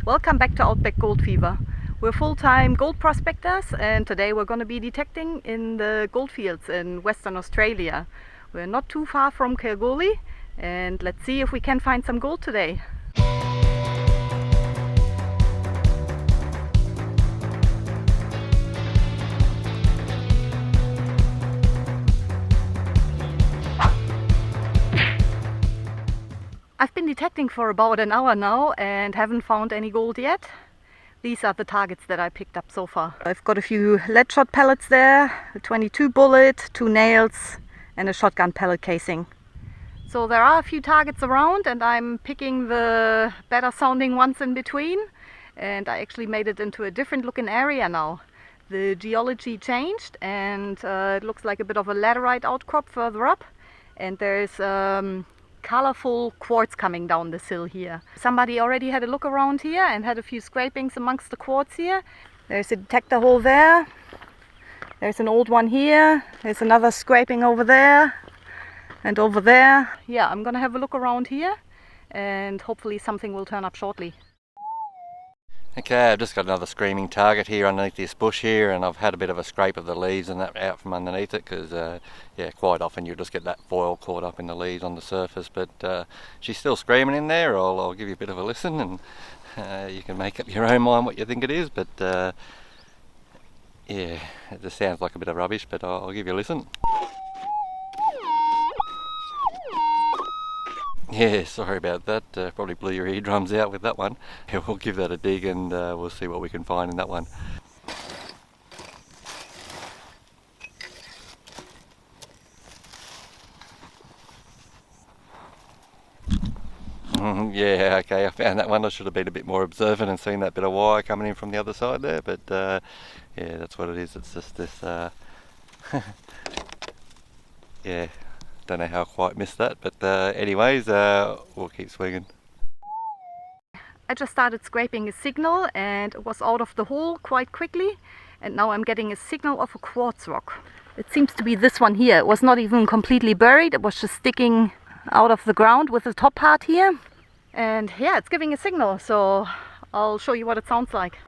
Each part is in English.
Welcome back to Outback Gold Fever. We're full-time gold prospectors and today we're going to be detecting in the gold fields in Western Australia. We're not too far from Kalgoorlie and let's see if we can find some gold today. I've been detecting for about an hour now and haven't found any gold yet. These are the targets that I picked up so far. I've got a few lead shot pellets there, a 22 bullet, 2 nails and a shotgun pellet casing. So there are a few targets around and I'm picking the better sounding ones in between, and I actually made it into a different looking area now. The geology changed and it looks like a bit of a laterite outcrop further up, and there's colorful quartz coming down this hill here. Somebody already had a look around here and had a few scrapings amongst the quartz here. There's a detector hole there. There's an old one here. There's another scraping over there and over there. Yeah, I'm gonna have a look around here and hopefully something will turn up shortly. Okay, I've just got another screaming target here underneath this bush here, and I've had a bit of a scrape of the leaves and that out from underneath it because yeah, quite often you'll just get that foil caught up in the leaves on the surface, but she's still screaming in there. I'll give you a bit of a listen and you can make up your own mind what you think it is, but yeah, it just sounds like a bit of rubbish, but I'll give you a listen. Yeah, sorry about that. Probably blew your eardrums out with that one. Yeah, we'll give that a dig and we'll see what we can find in that one. Yeah, okay, I found that one. I should have been a bit more observant and seen that bit of wire coming in from the other side there, but yeah, that's what it is. It's just this, yeah. Don't know how I quite missed that, but anyways, we'll keep swinging. I just started scraping a signal and it was out of the hole quite quickly, and now I'm getting a signal of a quartz rock. It seems to be this one here. It was not even completely buried, it was just sticking out of the ground with the top part here. And yeah, it's giving a signal, so I'll show you what it sounds like.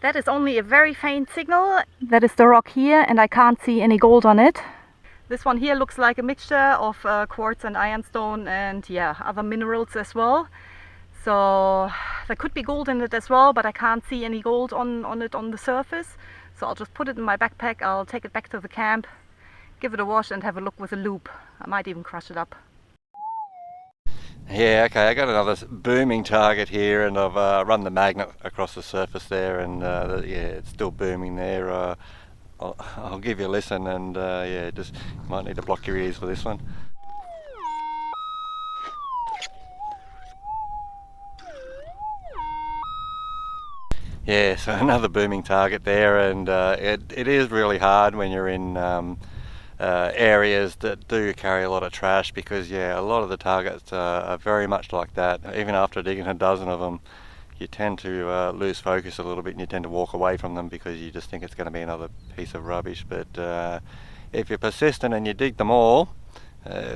That is only a very faint signal. That is the rock here and I can't see any gold on it. This one here looks like a mixture of quartz and ironstone and yeah, other minerals as well. So there could be gold in it as well, but I can't see any gold on it on the surface. So I'll just put it in my backpack, I'll take it back to the camp, give it a wash and have a look with a loupe. I might even crush it up. Yeah, okay, I got another booming target here and I've run the magnet across the surface there, and yeah, it's still booming there. I'll give you a listen and yeah, just might need to block your ears for this one. Yeah, so another booming target there, and it is really hard when you're in areas that do carry a lot of trash, because yeah, a lot of the targets are very much like that. Even after digging a dozen of them, you tend to lose focus a little bit and you tend to walk away from them because you just think it's going to be another piece of rubbish. But if you're persistent and you dig them all,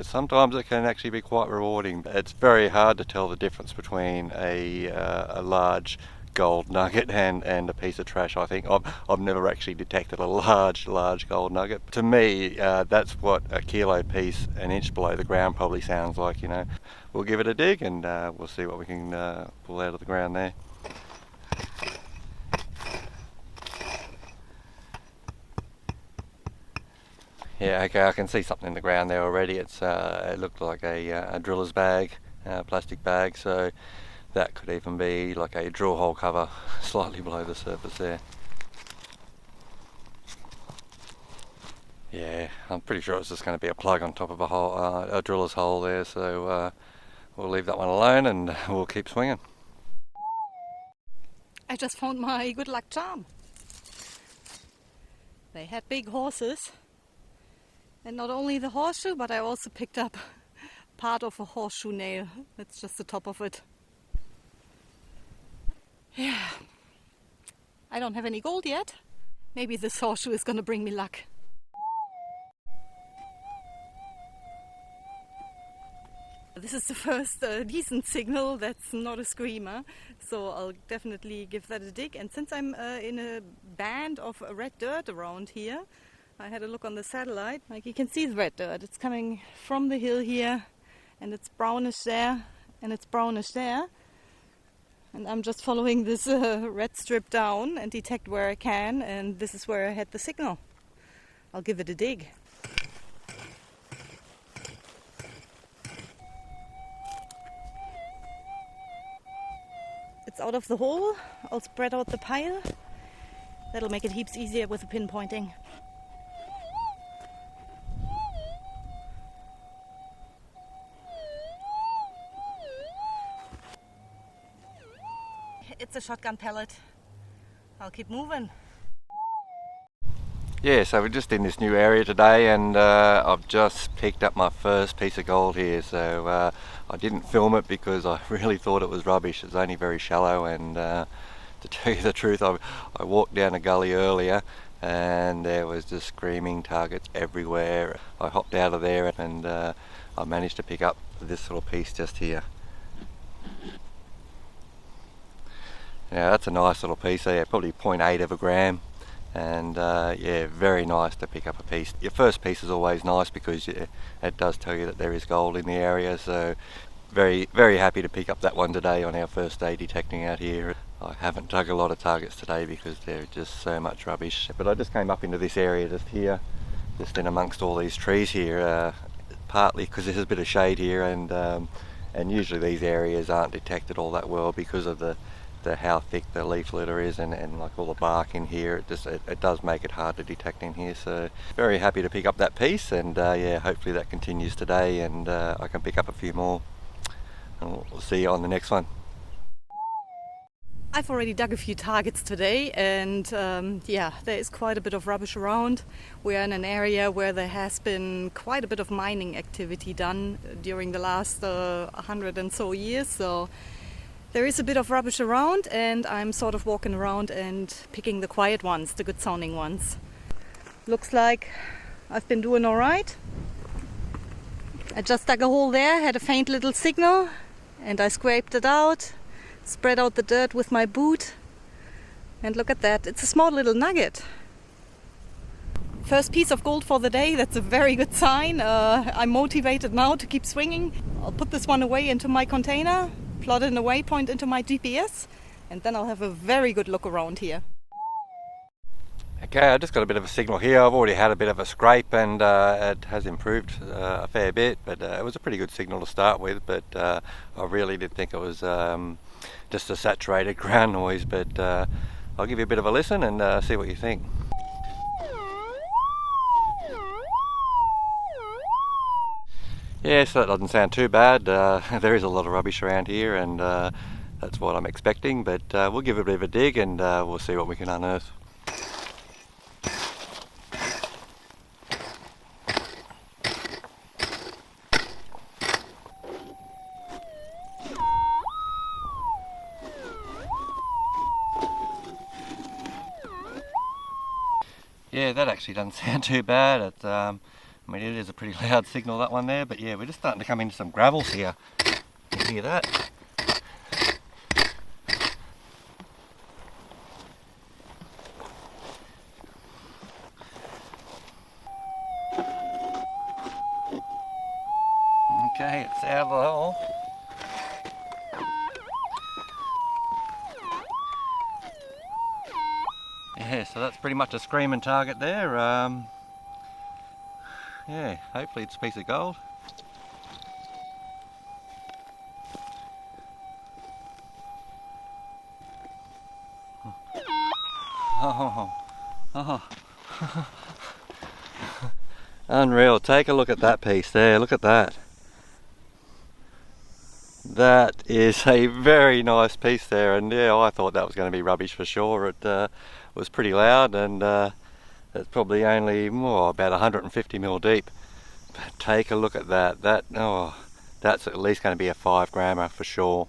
sometimes it can actually be quite rewarding. It's very hard to tell the difference between a large gold nugget and a piece of trash. I think I've never actually detected a large gold nugget. To me, that's what a kilo piece an inch below the ground probably sounds like, you know. We'll give it a dig and we'll see what we can pull out of the ground there. Yeah, okay, I can see something in the ground there already. It looked like a driller's bag, plastic bag, so that could even be like a drill hole cover slightly below the surface there. Yeah, I'm pretty sure it's just going to be a plug on top of a hole, a driller's hole there, so we'll leave that one alone and we'll keep swinging. I just found my good luck charm. They had big horses, and not only the horseshoe, but I also picked up part of a horseshoe nail. That's just the top of it. Yeah, I don't have any gold yet. Maybe this horseshoe is gonna bring me luck. This is the first decent signal that's not a screamer, so I'll definitely give that a dig. And since I'm in a band of red dirt around here, I had a look on the satellite. Like you can see the red dirt. It's coming from the hill here, and it's brownish there, and it's brownish there. And I'm just following this red strip down and detect where I can, and this is where I had the signal. I'll give it a dig. It's out of the hole. I'll spread out the pile. That'll make it heaps easier with the pinpointing. It's a shotgun pellet. I'll keep moving. Yeah, so we're just in this new area today, and I've just picked up my first piece of gold here. So I didn't film it because I really thought it was rubbish. It's only very shallow, and to tell you the truth, I walked down a gully earlier and there was just screaming targets everywhere. I hopped out of there and I managed to pick up this little piece just here. Yeah, that's a nice little piece there, probably 0.8 of a gram. And yeah, very nice to pick up a piece. Your first piece is always nice because it does tell you that there is gold in the area, so very happy to pick up that one today on our first day detecting out here. I haven't dug a lot of targets today because there's just so much rubbish, but I just came up into this area just here, just in amongst all these trees here, partly because there's a bit of shade here, and usually these areas aren't detected all that well because of the how thick the leaf litter is and like all the bark in here. It does make it hard to detect in here, so very happy to pick up that piece, and yeah, hopefully that continues today and I can pick up a few more, and we'll see you on the next one. I've already dug a few targets today, and yeah, there is quite a bit of rubbish around. We're in an area where there has been quite a bit of mining activity done during the last 100 and so years, so there is a bit of rubbish around, and I'm sort of walking around and picking the quiet ones, the good sounding ones. Looks like I've been doing all right. I just dug a hole there, had a faint little signal, and I scraped it out, spread out the dirt with my boot, and look at that, it's a small little nugget. First piece of gold for the day, that's a very good sign. I'm motivated now to keep swinging. I'll put this one away into my container, plot in a waypoint into my GPS, and then I'll have a very good look around here. Okay, I just got a bit of a signal here. I've already had a bit of a scrape, and it has improved a fair bit, but it was a pretty good signal to start with, but I really did think it was just a saturated ground noise, but I'll give you a bit of a listen and see what you think. Yeah, so that doesn't sound too bad. There is a lot of rubbish around here, and that's what I'm expecting, but we'll give it a bit of a dig and we'll see what we can unearth. Yeah, that actually doesn't sound too bad. It's, I mean, it is a pretty loud signal, that one there, but yeah, we're just starting to come into some gravels here. You can hear that? Okay, it's out of the hole. Yeah, so that's pretty much a screaming target there. Yeah, hopefully it's a piece of gold. Oh. Unreal. Take a look at that piece there. Look at that. That is a very nice piece there, and yeah, I thought that was going to be rubbish for sure. It was pretty loud, and it's probably only about 150 mil deep. But take a look at that. That's at least going to be a 5 grammer for sure.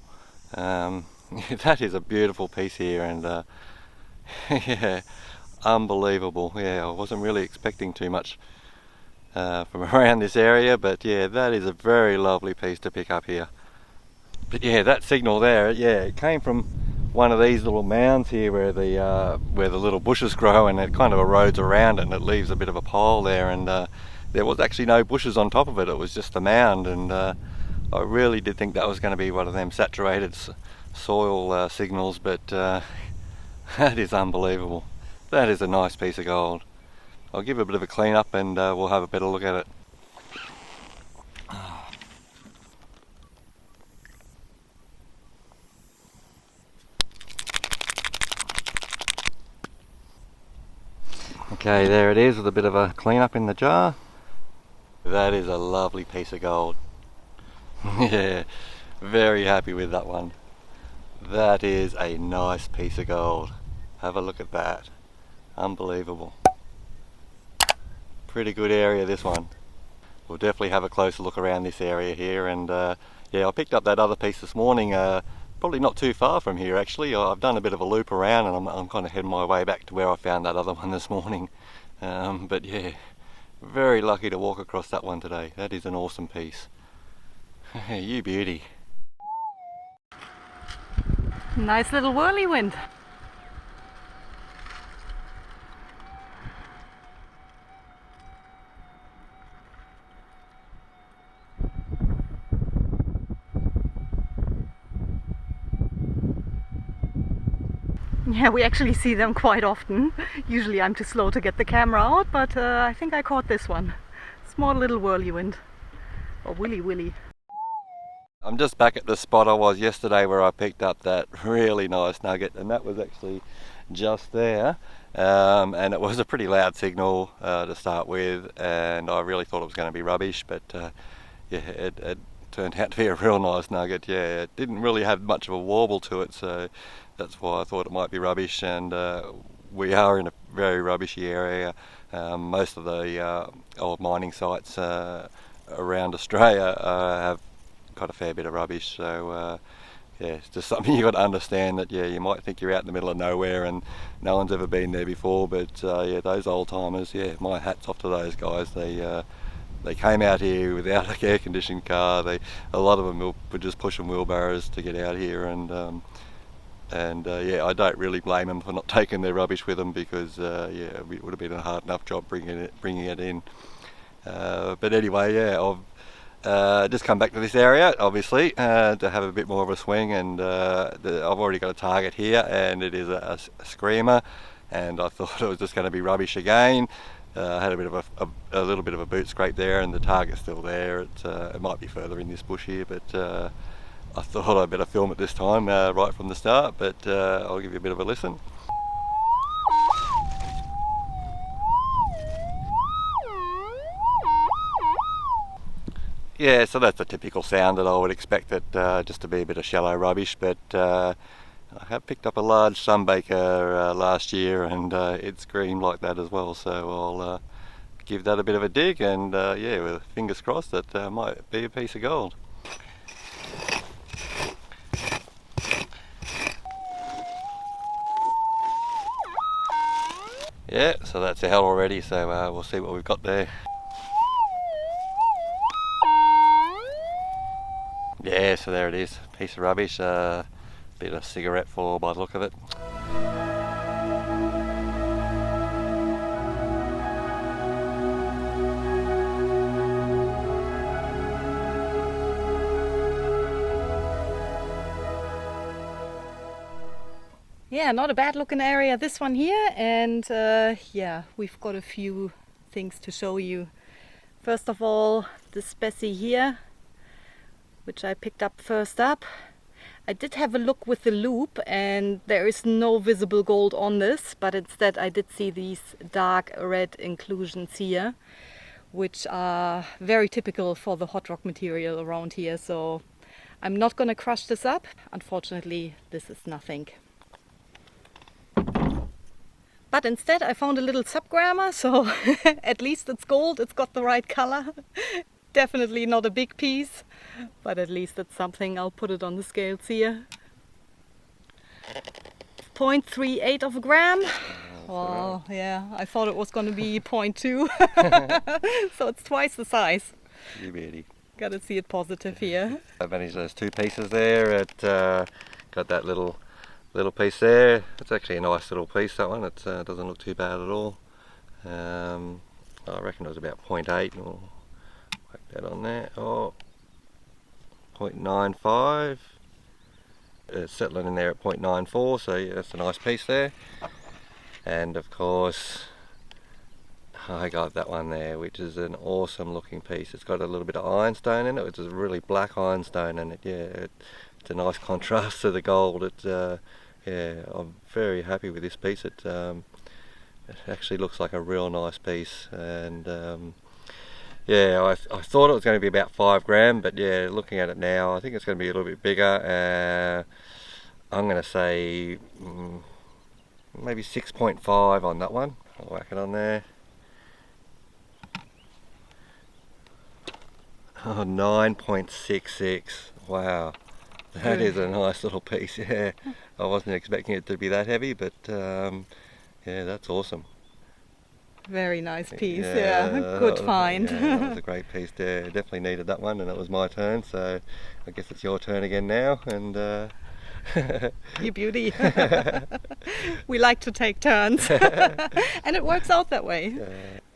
That is a beautiful piece here, and yeah, unbelievable. Yeah, I wasn't really expecting too much from around this area, but yeah, that is a very lovely piece to pick up here. But yeah, that signal there, yeah, it came from one of these little mounds here where the little bushes grow, and it kind of erodes around it and it leaves a bit of a pile there, and there was actually no bushes on top of it, it was just a mound, and I really did think that was going to be one of them saturated soil signals, but that is unbelievable. That is a nice piece of gold. I'll give it a bit of a clean up and we'll have a better look at it. Okay, there it is with a bit of a clean up in the jar. That is a lovely piece of gold. Yeah, very happy with that one. That is a nice piece of gold. Have a look at that. Unbelievable. Pretty good area, this one. We'll definitely have a closer look around this area here, and yeah, I picked up that other piece this morning, probably not too far from here actually. I've done a bit of a loop around and I'm kind of heading my way back to where I found that other one this morning. But yeah, very lucky to walk across that one today. That is an awesome piece. You beauty. Nice little whirlwind. Yeah, we actually see them quite often. Usually I'm too slow to get the camera out, but I think I caught this one. Small little whirlwind. Or willy. I'm just back at the spot I was yesterday where I picked up that really nice nugget, and that was actually just there. And it was a pretty loud signal to start with, and I really thought it was going to be rubbish, but yeah, it turned out to be a real nice nugget. Yeah, it didn't really have much of a warble to it, so that's why I thought it might be rubbish. And we are in a very rubbishy area. Most of the old mining sites around Australia have got a fair bit of rubbish, so yeah, it's just something you got to understand, that yeah, you might think you're out in the middle of nowhere and no one's ever been there before, but yeah, those old timers, yeah, my hat's off to those guys. They came out here without an air conditioned car. A lot of them were just pushing wheelbarrows to get out here, and yeah, I don't really blame them for not taking their rubbish with them, because yeah, it would have been a hard enough job bringing it in. But anyway, yeah, I've just come back to this area, obviously, to have a bit more of a swing, and I've already got a target here, and it is a screamer, and I thought it was just going to be rubbish again. I had a bit of a little bit of a boot scrape there, and the target's still there. It might be further in this bush here, but I thought I'd better film it this time right from the start, but I'll give you a bit of a listen. Yeah, so that's the typical sound that I would expect it just to be a bit of shallow rubbish, but I have picked up a large sunbaker last year, and it screamed like that as well, so I'll give that a bit of a dig, and yeah, with fingers crossed, that might be a piece of gold. Yeah, so that's out already, so we'll see what we've got there. Yeah, so there it is, piece of rubbish, bit of cigarette fall by the look of it. Yeah, not a bad looking area, this one here, and yeah, we've got a few things to show you. First of all, this Bessie here, which I picked up first up. I did have a look with the loop, and there is no visible gold on this, but instead I did see these dark red inclusions here, which are very typical for the hot rock material around here, so I'm not gonna crush this up. Unfortunately, this is nothing. But instead I found a little subgrammer, so at least it's gold, it's got the right color. Definitely not a big piece, but at least it's something. I'll put it on the scales here. 0.38 of a gram. Wow, yeah, I thought it was going to be 0.2, so it's twice the size. You beauty. Got to see it positive here. I managed those 2 pieces there. It got that little piece there. It's actually a nice little piece, that one. It doesn't look too bad at all. I reckon it was about 0.8. We'll whack that on there. Oh, 0.95. It's settling in there at 0.94, so yeah, that's a nice piece there. And of course, I got that one there, which is an awesome looking piece. It's got a little bit of ironstone in it, which is a really black ironstone, and it's a nice contrast to the gold. Yeah, I'm very happy with this piece. It actually looks like a real nice piece, and yeah, I thought it was going to be about 5 gram, but yeah, looking at it now, I think it's going to be a little bit bigger. I'm going to say maybe 6.5 on that one. I'll whack it on there. Oh, 9.66. Wow, that is a nice little piece. Yeah, I wasn't expecting it to be that heavy, but yeah, that's awesome. Very nice piece, yeah. Good find. Yeah, that was a great piece there. Definitely needed that one, and it was my turn, so I guess it's your turn again now. And you beauty. We like to take turns, and it works out that way.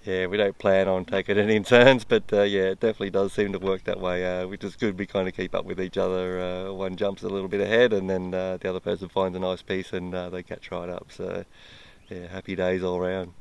Yeah, we don't plan on taking it in turns, but yeah, it definitely does seem to work that way, which is good. We kind of keep up with each other. One jumps a little bit ahead, and then the other person finds a nice piece, and they catch right up. So yeah, happy days all round.